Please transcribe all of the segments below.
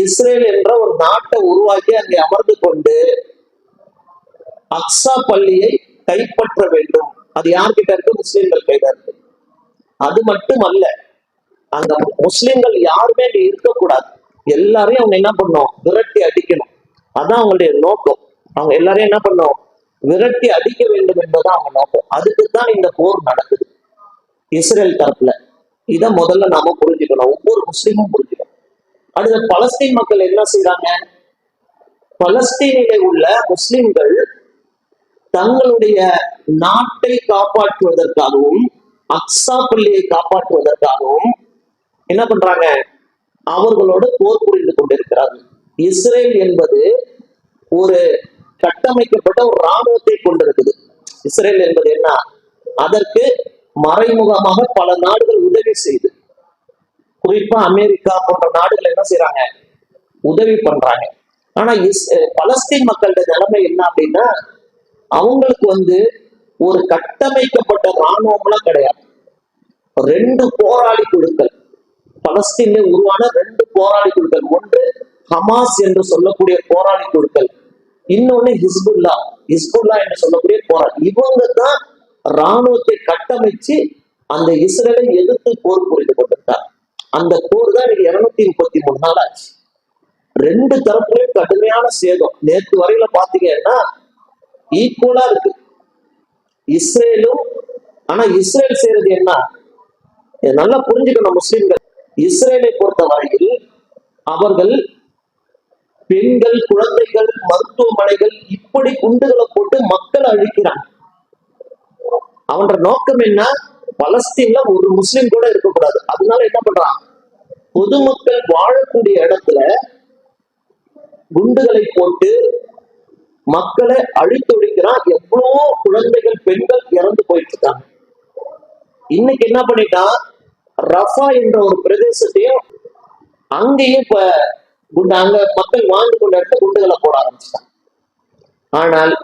Israel என்ற ஒரு நாட்டை உருவாக்கி அங்கே அமர்ந்து கொண்டு அக்ஸா பள்ளியை கைப்பற்ற வேண்டும். அது யார்கிட்ட இருக்கு? முஸ்லிம்கள் கையில இருக்கு. அது மட்டுமல்ல, அங்க முஸ்லிம்கள் யாருமே அங்க இருக்கக்கூடாது. எல்லாரையும் அவங்க என்ன பண்ணும்? விரட்டி அடிக்கணும். அதான் அவங்களுடைய நோக்கம். அவங்க எல்லாரையும் என்ன பண்ணும்? விரட்டி அடிக்க வேண்டும் என்பதுதான் அவங்க நோக்கம். அதுக்குத்தான் இந்த போர் நடக்குது இஸ்ரேல் தரப்புல. இதை முதல்ல நாம புரிஞ்சுக்கணும், ஒவ்வொரு முஸ்லீமும் புரிஞ்சுக்கணும். அடுத்த பலஸ்தீன் மக்கள் என்ன செய்யறாங்க? பலஸ்தீனிலே உள்ள முஸ்லிம்கள் தங்களுடைய நாட்டை காப்பாற்றுவதற்காகவும் அக்ஸா பள்ளியை காப்பாற்றுவதற்காகவும் என்ன பண்றாங்க? அவர்களோடு போர் புரிந்து கொண்டிருக்கிறார்கள். இஸ்ரேல் என்பது ஒரு கட்டமைக்கப்பட்ட ஒரு இராணுவத்தை கொண்டிருக்குது. இஸ்ரேல் என்பது என்ன? அதற்கு மறைமுகமாக பல நாடுகள் உதவி செய்து, குறிப்பா அமெரிக்கா போன்ற நாடுகள் என்ன செய்யறாங்க? உதவி பண்றாங்க. ஆனா பலஸ்தீன் மக்களுடைய நிலைமை என்ன அப்படின்னா, அவங்களுக்கு ஒரு கட்டமைக்கப்பட்ட இராணுவம்லாம் கிடையாது. 2 போராளி குழுக்கள் பலஸ்தீன்ல உருவான 2 போராளி குழுக்கள். ஒன்று ஹமாஸ் என்று சொல்லக்கூடிய போராளி குழுக்கள், இன்னொன்னு ஹிஸ்புல்லா என்று சொல்லக்கூடிய போராளி. இவங்க தான் இராணுவத்தை கட்டமைச்சு அந்த இஸ்ரேலை எதிர்த்து போர் புரிந்து கொண்டிருக்கார். அந்த போர் தான் 233 நாள் ஆச்சு. 2 தரப்புலையும் கடுமையான சேதம். நேற்று வரையில பாத்தீங்கன்னா ஈக்குவலா இருக்கு இஸ்ரேலும். ஆனா இஸ்ரேல் செய்யறது என்ன? நல்லா புரிஞ்சுக்கணும் முஸ்லிம்கள். இஸ்ரேலை பொறுத்த வரையில் அவர்கள் பெண்கள், குழந்தைகள், மருத்துவமனைகள் இப்படி குண்டுகளை போட்டு மக்களை அழிக்கிறாங்க. அவன்ற நோக்கம் என்ன? பலஸ்தீன்ல ஒரு முஸ்லிம் கூட இருக்கக்கூடாது. அதனால என்ன பண்றான்? பொதுமக்கள் வாழக்கூடிய இடத்துல குண்டுகளை போட்டு மக்களை அழித்தொழிக்கிறான். எவ்வளவோ குழந்தைகள், பெண்கள் இறந்து போயிட்டு இருக்காங்க. இன்னைக்கு என்ன பண்ணிட்டான்? ரஃபா என்ற ஒரு பிரதேசத்தையும் அங்கேயும் இப்ப அங்க மக்கள் வாழ்ந்து கொண்ட இடத்த குண்டுகளை போட ஆரம்பிச்சிட்டான். ஆனால்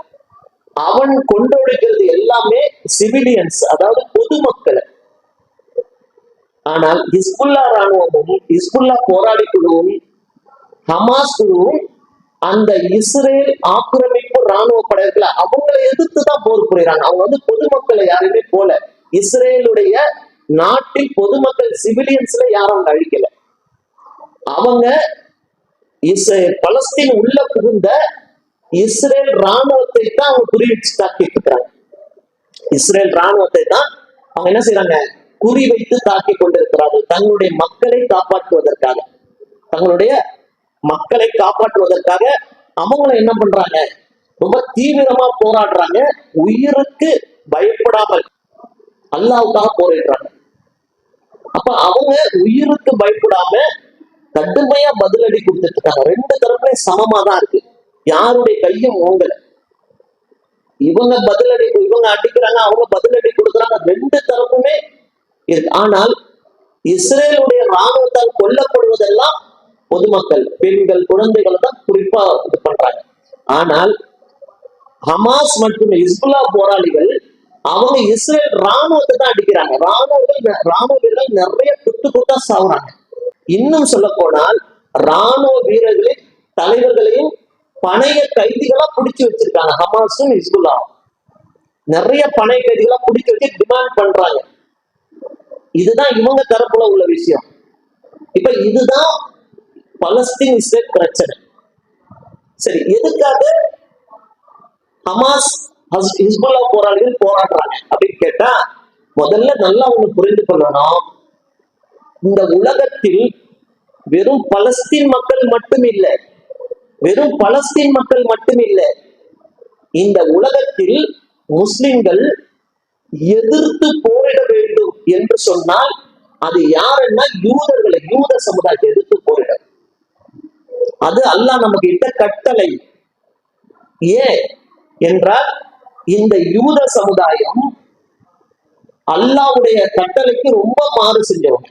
அவன் கொண்டொழிக்கிறது எல்லாமே சிவிலியன்ஸ், அதாவது பொதுமக்களை. ஆனால் ஹிஸ்புல்லா ராணுவமும் ஹிஸ்புல்லா போராளி குழுவும் ஹமாஸ் குழுவும் அந்த இஸ்ரேல் ஆக்கிரமிப்பு ராணுவ படைகளை அவங்களை எதிர்த்துதான் போர் புரியுறாங்க. அவங்க பொதுமக்களை யாருமே போல, இஸ்ரேலுடைய நாட்டில் பொதுமக்கள் சிவிலியன்ஸ்ல யாரும் அவங்க அழிக்கல. அவங்க பலஸ்தீன் உள்ள புகுந்த இஸ்ரேல் ராணுவத்தை தான் அவங்க குறிவச்சு தாக்கிட்டு இருக்கிறாங்க. இஸ்ரேல் ராணுவத்தை தான் அவங்க என்ன செய்யறாங்க? குறி வைத்து தாக்கி கொண்டிருக்கிறார்கள். தங்களுடைய மக்களை காப்பாற்றுவதற்காக, தங்களுடைய மக்களை காப்பாற்றுவதற்காக அவங்களை என்ன பண்றாங்க? ரொம்ப தீவிரமா போராடுறாங்க. உயிருக்கு பயப்படாமல் அல்லாஹ்வுக்காக போராடுறாங்க. அப்ப அவங்க உயிருக்கு பயப்படாம கடுமையா பதிலடி கொடுத்துட்டு இருக்காங்க. 2 தரப்புலையும் சமமா தான் இருக்கு. யாருடைய கையும் ஓங்கல. இவங்க பதிலடி, இவங்க அடிக்கிறாங்க, அவங்க பதிலடி கொடுக்குறாங்க. 2 தரப்புமே இருக்கு. ஆனால் இஸ்ரேலுடைய ராணுவத்தால் கொல்லப்படுவதெல்லாம் பொதுமக்கள், பெண்கள், குழந்தைகள் தான் குறிப்பா இது பண்றாங்க. ஆனால் ஹமாஸ் மற்றும் ஹிஸ்புல்லா போராளிகள் அவங்க இஸ்ரேல் ராணுவத்தை தான் அடிக்கிறாங்க. ராணுவ வீரர்கள் நிறைய குத்தா சாவுறாங்க. இன்னும் சொல்ல போனால் ராணுவ வீரர்களின் தலைவர்களையும் பணைய கைதிகளா பிடிச்சு வச்சிருக்காங்க. ஹமாஸும் ஹிஸ்புல்லாவும் நிறைய பணைய கைதிகளா பிடிச்சு வச்சு டிமாண்ட் பண்றாங்க. இதுதான் இவங்க தரப்புல உள்ள விஷயம். இப்ப இதுதான் பலஸ்தீன் இஸ்ரேல் பிரச்சனை. சரி, எதுக்காக ஹமாஸ் ஹிஸ்புல்லா போராளிகள் போராடுறாங்க அப்படின்னு கேட்டா, முதல்ல நல்லா ஒண்ணு புரிந்து கொள்ளணும். இந்த உலகத்தில் வெறும் பலஸ்தீன் மக்கள் மட்டும் இல்லை, வெறும் பலஸ்தீன் மக்கள் மட்டும் இல்லை, இந்த உலகத்தில் முஸ்லிம்கள் எதிர்த்து போரிட வேண்டும் என்று சொன்னால் அது யாருன்னா யூதர்களை, யூத சமுதாயத்தை எதிர்த்து போரிட. அது அல்லாஹ் நமக்கு இட்ட கட்டளை. ஏன் என்றால் இந்த யூத சமுதாயம் அல்லாஹ்வுடைய கட்டளைக்கு ரொம்ப மாறு செஞ்சவங்க,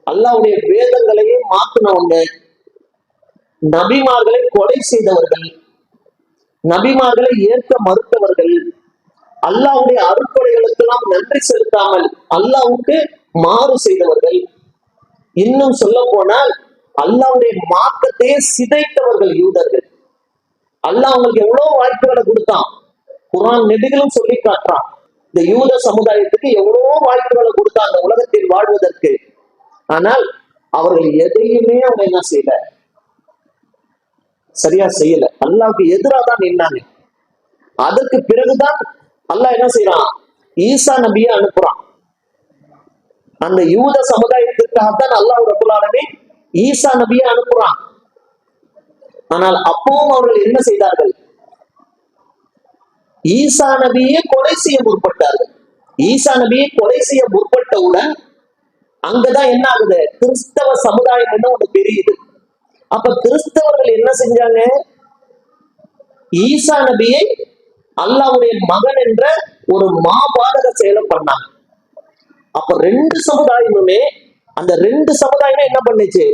அல்லாஹ்வுடைய வேதங்களையே மாத்தினவங்க, நபிமார்களை கொலை செய்தவர்கள், நபிமார்களை ஏற்க மறுத்தவர்கள், அல்லாஹ்வுடைய அருட்கொடைகளுக்கெல்லாம் நன்றி செலுத்தாமல் அல்லாஹ்வுக்கு மாறு செய்தவர்கள். இன்னும் சொல்ல போனால் அல்லாஹ்வுடைய மார்க்கத்தையே சிதைத்தவர்கள் யூதர்கள். அல்லாஹ் அவங்களுக்கு எவ்வளவு வாய்ப்புகளை கொடுத்தான். குர்ஆன் நபிகளும் சொல்லி காட்டுறான். இந்த யூத சமுதாயத்துக்கு எவ்வளவோ வாய்ப்புகளை கொடுத்தான் அந்த உலகத்தில் வாழ்வதற்கு. ஆனால் அவர்கள் எதையுமே அவங்க என்ன செய்யல, சரியா செய்யல. அல்லாஹ்வுக்கு எதிராக தான் நின்னாங்க. அதற்கு பிறகுதான் அல்லாஹ் என்ன செய்யறான், ஈசா நபியை அனுப்புறான். அந்த யூத சமுதாயத்திற்காகத்தான் அல்லாஹ் ரப்பல் ஆலமீன் ஈசா நபியை அனுப்புறான். ஆனால் அப்பவும் அவர்கள் என்ன செய்தார்கள், ஈசா நபியை கொலை செய்ய முற்பட்டார்கள். ஈசா நபியை கொலை செய்ய முற்பட்டவுடன் அங்கதான் என்ன ஆகுது, கிறிஸ்தவ சமுதாயம் என்ன ஒண்ணு தெரியுது. அப்ப கிறிஸ்தவர்கள் என்ன செஞ்சாங்க, ஈசா நபியை அல்லாஹ்வுடைய மகன் என்ற ஒரு மாபாதக செயலை பண்ணாங்க. அப்ப ரெண்டு சமுதாயமுமே, அந்த ரெண்டு சமுதாயமே என்ன பண்ணுச்சு,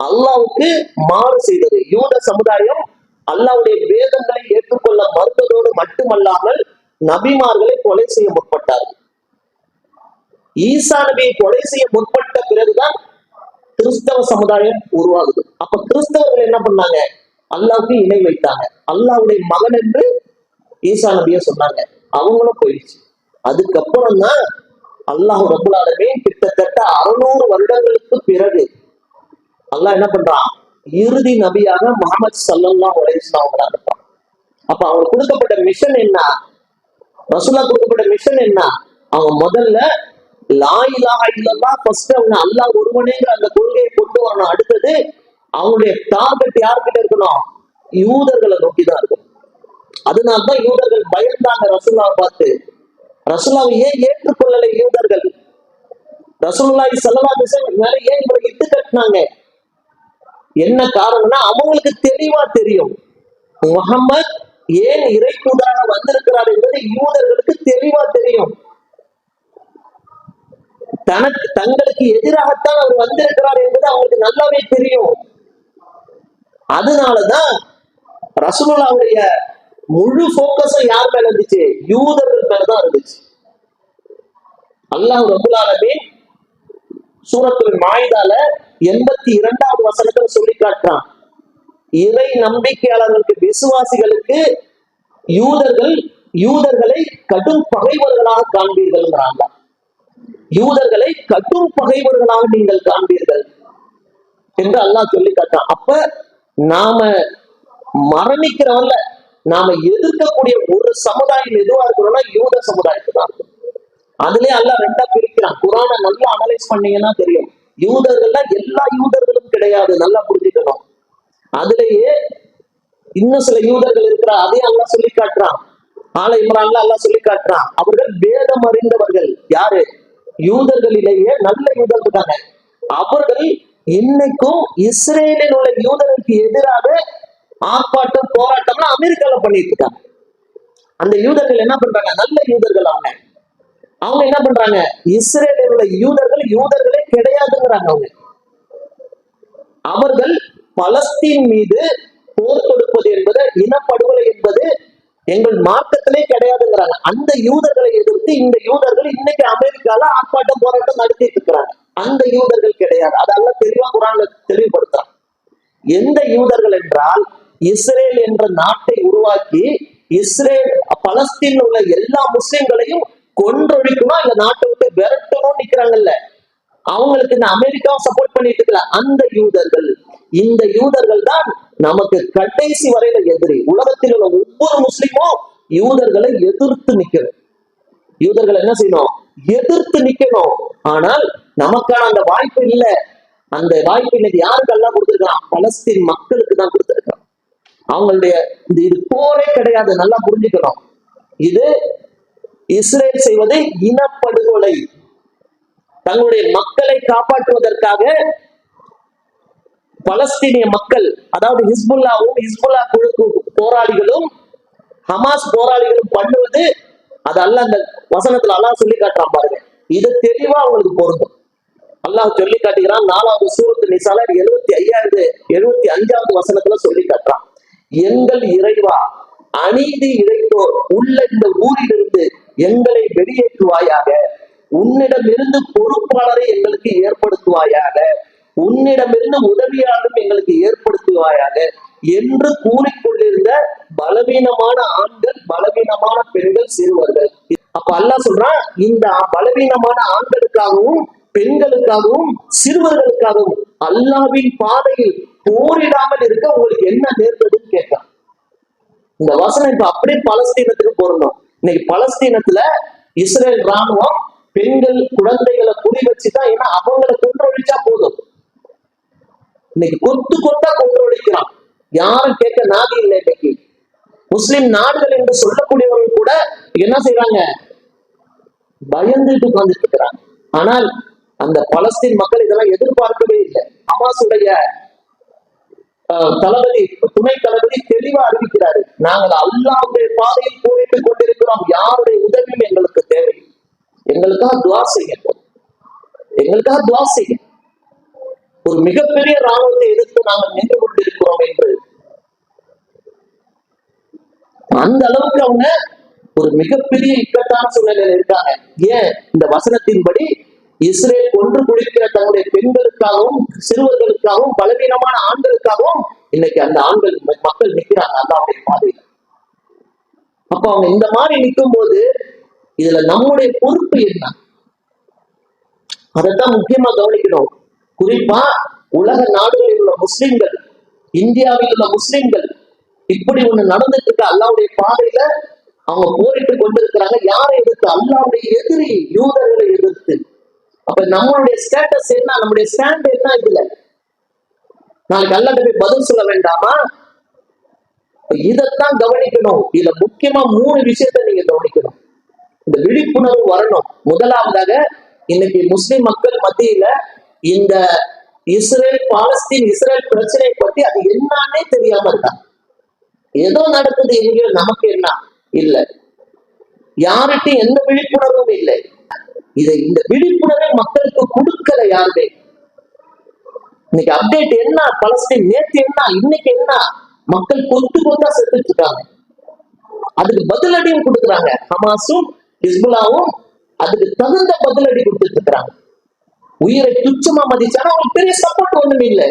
அல்லாஹ்வுக்கு மாறு செய்தது. யூத சமுதாயம் அல்லாஹ்வுடைய வேதங்களை ஏற்றுக்கொள்ள மறுத்ததோடு மட்டுமல்லாமல் நபிமார்களை கொலை செய்ய முற்பட்டார்கள். ஈசா நபியை கொலை செய்ய முற்பட்ட பிறகுதான் கிறிஸ்தவ சமுதாயம் உருவாகுது. அப்ப கிறிஸ்தவர்கள் என்ன பண்ணாங்க, அல்லாஹ்வுக்கு இணை வைத்தாங்க. அல்லாஹ்வுடைய மகன் என்று ஈசா நபியை சொன்னாங்க. அவங்களும் போயிடுச்சு. அதுக்கப்புறம் தான் அல்லாஹ் ரப்பல் ஆலமீன் கிட்டத்தட்ட 600 வருடங்களுக்கு பிறகு அல்லாஹ் என்ன பண்றான், இறுதி நபியாக முஹம்மது ஸல்லல்லாஹு அலைஹி வஸல்லம் அவங்களை அனுப்புறான். அப்ப அவங்க கொடுக்கப்பட்ட மிஷன் என்ன, ரசூலா கொடுக்கப்பட்ட மிஷன் என்ன, அவங்க முதல்ல லா இலாஹா இல்லல்லாஹ், ஃபர்ஸ்ட் அவங்க அல்லாஹ் ஒருவனேங்கிற அந்த கொள்கையை கொண்டு வரணும். அடுத்தது அவங்களுடைய டார்கெட் யார்கிட்ட இருக்கணும், யூதர்களை நோக்கி தான் இருக்கும். அதனால்தான் யூதர்கள் பயந்தாங்க ரசூலுல்லாஹை பார்த்து. ரசூலுல்லாஹை ஏன் ஏற்றுக்கொள்ளலை யூதர்கள், ரசூலுல்லாஹி ஸல்லல்லாஹு அலைஹி வஸல்லம் மேல ஏன் இவரை இட்டு கட்டினாங்க, என்ன காரணம்னா அவங்களுக்கு தெளிவா தெரியும் முஹம்மத் ஏன் இறை தூதராக வந்திருக்கிறார் என்பது யூதர்களுக்கு தெளிவா தெரியும். தங்களுக்கு எதிராகத்தான் அவர் வந்திருக்கிறார் என்பது அவங்களுக்கு நல்லாவே தெரியும். அதனாலதான் ரசூலுல்லாஹ்வுடைய முழு போக்கஸும் யார் மேல இருந்துச்சு, யூதர்கள் மேலதான் இருந்துச்சு. அல்லாஹ் ரப்பல் ஆலமீன் சூரத்துல் மாயிதால 82வது வசனத்துல சொல்லி காட்டுறான், இறை நம்பிக்கையாளர்களுக்கு, விசுவாசிகளுக்கு யூதர்களை கடும் பகைவர்களாக காண்பீர்கள்ங்கிறாங்க. யூதர்களை கடும் பகைவர்களாக நீங்கள் காண்பீர்கள் என்று அல்லாஹ் சொல்லி காட்டான். அப்ப நாம மரணிக்கிறவல்ல, நாம எதிர்க்கக்கூடிய ஒரு சமுதாயம் எதுவா இருக்கணும்னா யூத சமுதாயத்து தான். அதுலயே அல்லாஹ் ரெண்டா பிரிக்கிறான். குர்ஆனை நல்லா அனலைஸ் பண்ணீங்கன்னா தெரியும். யூதர்கள்ல எல்லா யூதர்களும் கிடையாது, நல்லா புரிஞ்சுக்கணும். அதுலயே இன்னும் சில யூதர்கள் இருக்கிற, அதையும் அல்லாஹ் சொல்லி காட்டுறான். ஆல இம்ரான்ல அல்லாஹ் சொல்லி காட்டுறான், அவர்கள் வேதம் அறிந்தவர்கள். யாரு, யூதர்களிலேயே நல்ல யூதர்கள் இருக்காங்க. அவர்கள் இன்னைக்கும் இஸ்ரேலில் உள்ள யூதர்களுக்கு எதிராக ஆர்ப்பாட்டம் போராட்டம்லாம் அமெரிக்கால பண்ணிட்டு இருக்காங்க. அந்த யூதர்கள் என்ன பண்றாங்க, நல்ல யூதர்கள் அவங்க என்ன பண்றாங்க, இஸ்ரேலில் உள்ள யூதர்களே கிடையாதுங்கிறாங்க. அவர்கள் பலஸ்தீன் மீது போர் தொடுப்பது என்பது, இனப்படுகொலை என்பது எங்கள் மார்க்கத்திலே கிடையாதுங்கிறாங்க. அந்த யூதர்களை எதிர்த்து இந்த யூதர்கள் இன்னைக்கு அமெரிக்கால ஆர்ப்பாட்டம் போராட்டம் நடத்திட்டு இருக்கிறாங்க. அந்த யூதர்கள் கிடையாது. அதெல்லாம் தெளிவா குர்ஆன்ல தெளிவுபடுத்துறாங்க. எந்த யூதர்கள் என்றால், இஸ்ரேல் என்ற நாட்டை உருவாக்கி பலஸ்தீன்ல உள்ள எல்லா முஸ்லிம்களையும் கொன்றொழிக்கணும், இந்த நாட்டை விட்டு விரட்டணும் நிக்கிறாங்கல்ல, அவங்களுக்கு இந்த அமெரிக்காவை சப்போர்ட் பண்ணிட்டு இருக்கல அந்த யூதர்கள். இந்த யூதர்கள் தான் நமக்கு கடைசி வரையில எதிரி. உலகத்தில் உள்ள ஒவ்வொரு முஸ்லிமும் யூதர்களை எதிர்த்து நிக்கணும். யூதர்கள் என்ன செய்யணும், எதிர்த்து நிக்கணும். ஆனால் நமக்கான அந்த வாய்ப்பு இல்லை. அந்த வாய்ப்பு இன்னைக்கு யாருக்கு எல்லாம் கொடுத்திருக்கான், பலஸ்தீன் மக்களுக்கு தான் கொடுத்திருக்கான். அவங்களுடைய இது போரே கிடையாது, நல்லா புரிஞ்சுக்கணும். இது இஸ்ரேல் செய்வது இனப்படுகொலை. தங்களுடைய மக்களை காப்பாற்றுவதற்காக பலஸ்தீனிய மக்கள், அதாவது ஹிஸ்புல்லா குழு போராளிகளும் ஹமாஸ் போராளிகளும் பண்ணுவது, அது அல்லாஹ் அந்த வசனத்துல அல்லாஹ் சொல்லி காட்டுறான் பாருங்க. இது தெளிவா அவங்களுக்கு பொருந்தும். அல்லாஹ் சொல்லி காட்டுகிறான் 4வது சூரத்து நிசால 75வது வசனத்துல சொல்லி காட்டுறான், எங்கள் இறைவா, அநீதி இழைத்தோர் உள்ள இந்த ஊரிலிருந்து எங்களை வெளியேற்றுவாயாக, உன்னிடமிருந்து பொறுப்பாளரை எங்களுக்கு ஏற்படுத்துவாயாக, உன்னிடமிருந்து உதவியாளரும் எங்களுக்கு ஏற்படுத்துவாயாக என்று கூறிக்கொண்டிருந்த பலவீனமான ஆண்கள், பலவீனமான பெண்கள், சிறுவர்கள். அப்ப அல்லாஹ் சொல்றான், இந்த பலவீனமான ஆண்களுக்காகவும் பெண்களுக்காகவும் சிறுவர்களுக்காகவும் அல்லாஹ்வின் பாதையில் போரிடாமல் இருக்க உங்களுக்கு என்ன நேர்ந்ததுன்னு கேட்கான். இந்த வசனம் இப்ப அப்படியே பலஸ்தீனத்துக்கு போறணும். இன்னைக்கு பலஸ்தீனத்துல இஸ்ரேல் ராணுவம் பெண்கள் குழந்தைகளை குறி வச்சுதான், ஏன்னா அவங்களை கொன்றொழிச்சா போதும். இன்னைக்கு கொத்து கொத்தா கொன்றொழிக்கிறான். யாரும் கேட்க நாதி இல்லை. இன்னைக்கு முஸ்லிம் நாடுகள் என்று சொல்லக்கூடியவர்கள் கூட என்ன செய்யறாங்க, பயந்துட்டு உட்கார்ந்துட்டு இருக்கிறாங்க. ஆனால் அந்த பலஸ்தீன் மக்கள் இதெல்லாம் எதிர்பார்க்கவே இல்லை. ஹமாஸுடைய தளபதி, துணை தளபதி தெளிவா அறிவிக்கிறாரு, நாங்கள் அல்லாஹ்வுடைய பாதையில் போரிட்டுக் கொண்டிருக்கிறோம், யாருடைய உதவியும் எங்களுக்கு தேவை, எங்களுக்காக துஆ செய்யுங்கள், எங்களுக்காக துஆ செய்யுங்கள். ஒரு மிகப்பெரிய ராணுவத்தை எதிர்த்து நாங்கள் நின்று கொண்டிருக்கிறோம் என்று அந்த அளவுக்கு அவங்க ஒரு மிகப்பெரிய இக்கட்டான சூழ்நிலையில் இருக்காங்க. ஏன்? இந்த வசனத்தின்படி இஸ்ரேல் கொன்று குடிக்கிற தன்னுடைய பெண்களுக்காகவும் சிறுவர்களுக்காகவும் பலவீனமான ஆண்களுக்காகவும் இன்னைக்கு அந்த ஆண்கள் மக்கள் நிற்கிறாங்க அல்லாஹ்வுடைய பாதையில். அப்ப அவங்க இந்த மாதிரி நிற்கும் போது இதுல நம்முடைய பொறுப்பு என்ன, அதைத்தான் முக்கியமா கவனிக்கணும். குறிப்பா உலக நாடுகளில் உள்ள முஸ்லிம்கள், இந்தியாவில் உள்ள முஸ்லிம்கள் இப்படி ஒண்ணு நடந்துட்டு இருக்க அல்லாஹ்வுடைய பாதையில அவங்க போரிட்டு கொண்டிருக்கிறாங்க. யாரை எதிர்த்து? அல்லாஹ்வுடைய எதிரி யூதர்களை எதிர்த்து. அப்ப நம்மளுடைய ஸ்டேட்டஸ் என்ன, நம்முடைய ஸ்டாண்ட் என்ன? இதுல நாளைக்கு அல்லாஹ்ட்ட போய் பதில் சொல்ல வேண்டாமா? இதைத்தான் கவனிக்கணும். இதுல முக்கியமா 3 விஷயத்தை நீங்க கவனிக்கணும். இந்த விழிப்புணர்வு வரணும். முதலாவதாக இன்னைக்கு முஸ்லிம் மக்கள் மத்தியில இந்த இஸ்ரேல் பாலஸ்தீன் இஸ்ரேல் பிரச்சனை பத்தி அது என்னன்னே தெரியாம இருக்காங்க. ஏதோ நடக்குது என்கிற நமக்கு என்ன இல்ல, யார்கிட்டையும் எந்த விழிப்புணர்வும் இல்லை. இந்த விழிப்புணர்வை மக்களுக்கு கொடுக்கல யாருமே. இன்னைக்கு அப்டேட் என்ன, பலஸ்தீன் நேற்று என்ன, இன்னைக்கு என்ன, மக்கள் கொத்து கொத்தா செத்துட்டு இருக்காங்க. அதுக்கு பதிலடியும் கொடுக்குறாங்க. ஹமாஸும் ஹிஸ்புல்லாவும் அதுக்கு தகுந்த பதிலடி கொடுத்துட்டு இருக்கிறாங்க. உயிரை துச்சமா மதிச்சானா அவங்களுக்கு பெரிய சப்போர்ட் ஒண்ணுமே இல்லை.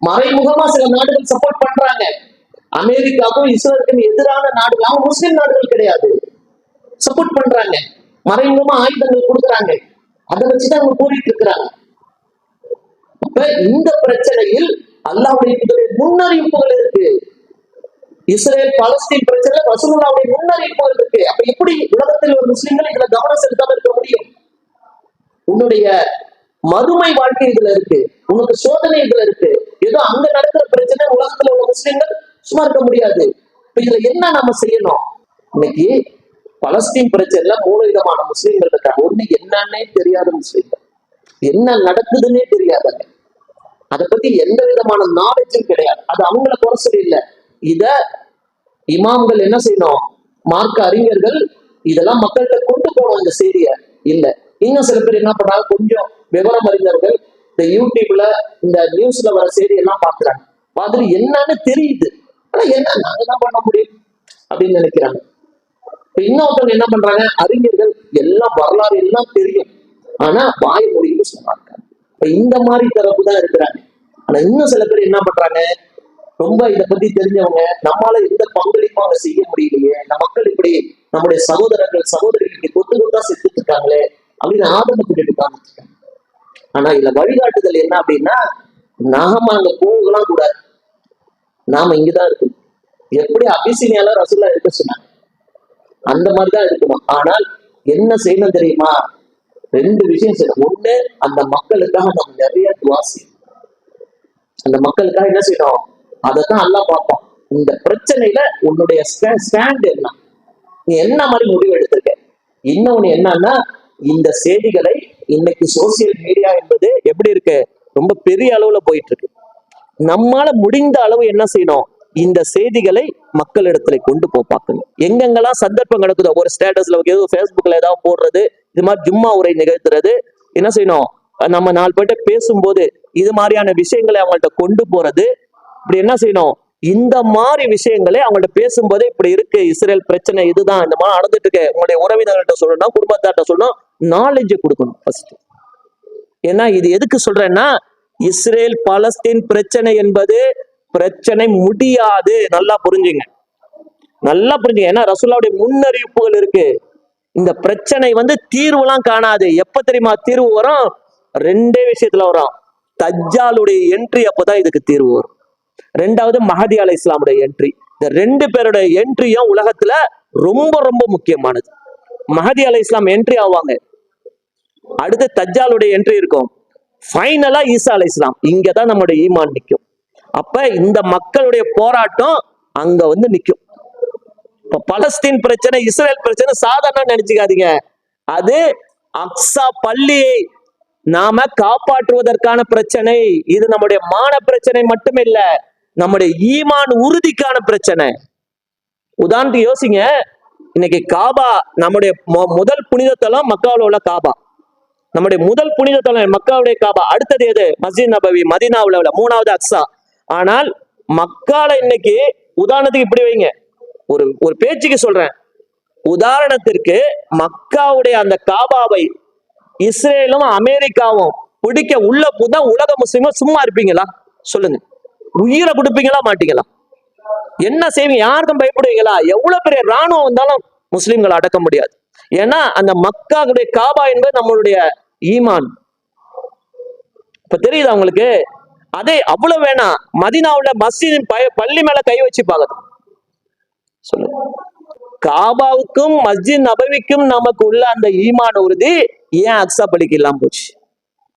மறைமுகமா சில நாடுகள் சப்போர்ட் பண்றாங்க. அமெரிக்காவுக்கும் இஸ்ரேலுக்கும் எதிரான நாடுகள், அவங்க முஸ்லிம் நாடுகள் கிடையாது, சப்போர்ட் பண்றாங்க. மறைமுகமா ஆயுதங்கள் கொடுக்குறாங்க. அதை வச்சுதான் அவங்க கூறிட்டு இருக்கிறாங்க. அப்ப இந்த பிரச்சனையில் அல்லாஹ்வுடைய முன்னறிவிப்புகள் இருக்கு. இஸ்ரேல் பாலஸ்தீன் பிரச்சனை ரசூலுல்லாஹ்வுடைய முன்னறிவிப்புகள் இருக்கு. அப்ப எப்படி உலகத்தில் ஒரு முஸ்லிம்கள் இதுல கவனம் செலுத்தாம இருக்க முடியும்? உன்னுடைய மறுமை வாழ்க்கை இதுல இருக்கு, உனக்கு சோதனை இதுல இருக்கு. ஏதோ அங்க நடக்கிற பிரச்சனை உலகத்துல உள்ள முஸ்லிம்கள் சும்மா இருக்க முடியாது. இப்ப இதுல என்ன நம்ம செய்யணும்? இன்னைக்கு பலஸ்தீன் பிரச்சனைல 3 விதமான முஸ்லிம்கள் இருக்காங்க. ஒண்ணு என்னன்னே தெரியாத முஸ்லிம்கள், என்ன நடக்குதுன்னே தெரியாதங்க, அதை பத்தி எந்த விதமான நாலேஜும் கிடையாது. அது அவங்கள குறை சொல்லி இல்லை. இத இமாம்கள் என்ன செய்யணும், மார்க்க அறிஞர்கள் இதெல்லாம் மக்கள்கிட்ட கொண்டு போகணும் இந்த செய்தியை. இல்ல, இன்னும் சில பேர் என்ன பண்றாங்க, கொஞ்சம் விவரம் அறிஞர்கள் இந்த யூடியூப்ல இந்த நியூஸ்ல வர செய்தி எல்லாம் பாக்குறாங்க. பார்த்துட்டு என்னன்னு தெரியுது, ஆனா என்ன நாங்க என்ன பண்ண முடியும் அப்படின்னு நினைக்கிறாங்க. இன்னொருத்தவங்க என்ன பண்றாங்க, அறிஞர்கள் எல்லாம் வரலாறு எல்லாம் தெரியும், ஆனா வாய் மொழின்னு சொல்றாங்க. இப்ப இந்த மாதிரி தரப்பு தான் இருக்கிறாங்க. ஆனா இன்னும் சில பேர் என்ன பண்றாங்க, ரொம்ப இதை பத்தி தெரிஞ்சவங்க, நம்மளால எந்த பங்களிப்பும் அவங்க செய்ய முடியலையே, நம்ம மக்கள் இப்படி நம்முடைய சகோதரர்கள் சகோதரிகளுக்கு கொத்து கொத்தா செத்துட்டு இருக்காங்களே அப்படின்னு ஆதங்கத்துட்டு இருக்காங்க. ஆனா இதுல வழிகாட்டுதல் என்ன அப்படின்னா, நாம அங்க போகலாம் கூடாது, நாம இங்கதான் இருக்கணும். எப்படி அபிசீனியால ரசூலுல்லாஹ் இருக்க சொன்னாங்க அந்த மாதிரிதான் இருக்கணும். ஆனால் என்ன செய்யணும் தெரியுமா? 2 விஷயம் செய்யணும். ஒண்ணு, அந்த மக்களுக்காக நம்ம நிறைய துஆ செய்யணும். அந்த மக்களுக்காக என்ன செய்யணும், அதைத்தான் அல்லாஹ் பார்ப்போம். இந்த பிரச்சனையில உன்னுடைய ஸ்டாண்ட் என்ன, நீ என்ன மாதிரி முடிவு எடுத்திருக்க. இன்னொன்னு என்னன்னா, இந்த செய்திகளை இன்னைக்கு சோசியல் மீடியா என்பது எப்படி இருக்கு, ரொம்ப பெரிய அளவுல போயிட்டு இருக்கு. நம்மால முடிந்த அளவு என்ன செய்யணும், இந்த செய்திகளை மக்களிடத்துல கொண்டு பார்க்கணும். எங்கெங்கெல்லாம் சந்தர்ப்பம் நடக்குதோ, ஒரு ஸ்டேட்டஸ்ல ஃபேஸ்புக்ல ஏதாவது போடுறது, இது மாதிரி ஜும்மா உரை நிகழ்த்துறது, என்ன செய்யணும், நம்ம 4 பேர்ட்ட பேசும்போது இது மாதிரியான விஷயங்களை அவங்கள்ட்ட கொண்டு போறது. இப்படி என்ன செய்யணும், இந்த மாதிரி விஷயங்களை அவங்கள்ட்ட பேசும்போது, இப்படி இருக்கு இஸ்ரேல் பிரச்சனை, இதுதான் இந்த மாதிரி நடந்துட்டு இருக்கு, உங்களுடைய உறவினர்கள்ட்ட சொல்லணும், குடும்பத்தார்ட்ட சொல்லணும், நாலேஜ் கொடுக்கணும் ஃபர்ஸ்ட். ஏன்னா இது எதுக்கு சொல்றேன்னா, இஸ்ரேல் பாலஸ்தீன் பிரச்சனை என்பது பிரச்சனை முடியாது. நல்லா புரிஞ்சுங்க, நல்லா புரிஞ்சுங்க. ஏன்னா ரசூலுல்லாஹ்வுடைய முன்னறிவிப்புகள் இருக்கு. இந்த பிரச்சனை தீர்வுலாம் காணாது. எப்ப தெரியுமா தீர்வு வரும்? ரெண்டே விஷயத்துல வரும். தஜ்ஜாலுடைய என்ட்ரி அப்பதான் இதுக்கு தீர்வு வரும். ரெண்டாவது மஹதி அலைஹிஸ்ஸலாமுடைய என்ட்ரி. இந்த ரெண்டு பேருடைய என்ட்ரியும் உலகத்துல ரொம்ப ரொம்ப முக்கியமானது. மஹதி அலைஹிஸ்ஸலாம் என்ட்ரி ஆவாங்க, அடுத்து தஜ்ஜாலுடைய என்ட்ரி இருக்கும், ஃபைனலா ஈசா அலைஹிஸ்ஸலாம். இங்கதான் நம்முடைய ஈமான் நிக்கும். அப்ப இந்த மக்களுடைய போராட்டம் அங்க நிக்கும். இப்ப பலஸ்தீன் பிரச்சனை, இஸ்ரேல் பிரச்சனை சாதாரண நினைச்சுக்காதீங்க. அது அக்ஸா பள்ளியை நாம காப்பாற்றுவதற்கான பிரச்சனை. இது நம்முடைய மான பிரச்சனை மட்டும் இல்ல, நம்முடைய ஈமான் உறுதிக்கான பிரச்சனை. உதாரணத்துக்கு யோசிங்க, இன்னைக்கு காபா நம்முடைய முதல் புனித தலம் மக்காவில் உள்ள காபா, நம்முடைய முதல் புனித தலம் மக்காவுடைய காபா. அடுத்தது எது? மஸ்ஜித் நபவி மதீனாவுல உள்ள மூணாவது அக்ஸா. ஆனால் மக்கால இன்னைக்கு உதாரணத்துக்கு இப்படி வைங்க, ஒரு பேச்சுக்கு சொல்றேன், உதாரணத்திற்கு மக்காவுடைய அந்த காபாவை இஸ்ரேலும் அமெரிக்காவும் பிடிக்க உள்ள புதா உலக முஸ்லிம்கள் சும்மா இருப்பீங்களா? சொல்லுங்க, உயிரை கொடுப்பீங்களா மாட்டீங்களா? என்ன செய்வீங்க? யாருக்கும் பயப்படுவீங்களா? எவ்வளவு பெரிய ராணுவம் வந்தாலும் முஸ்லிம்களை அடக்க முடியாது. ஏன்னா அந்த மக்காவுடைய காபா என்பது நம்மளுடைய ஈமான். இப்ப தெரியுதா உங்களுக்கு? அதே அவ்வளவு வேணாம், மதீனாவுல மஸ்ஜிதின் பள்ளி மேல கை வச்சு பாக்குது. சொல்லுங்க, காபாவுக்கும் மஸ்ஜித் நபவிக்கும் நமக்கு உள்ள அந்த ஈமான் உறுதி ஏன் அக்ஸா பள்ளிக்கு இல்லாம போச்சு?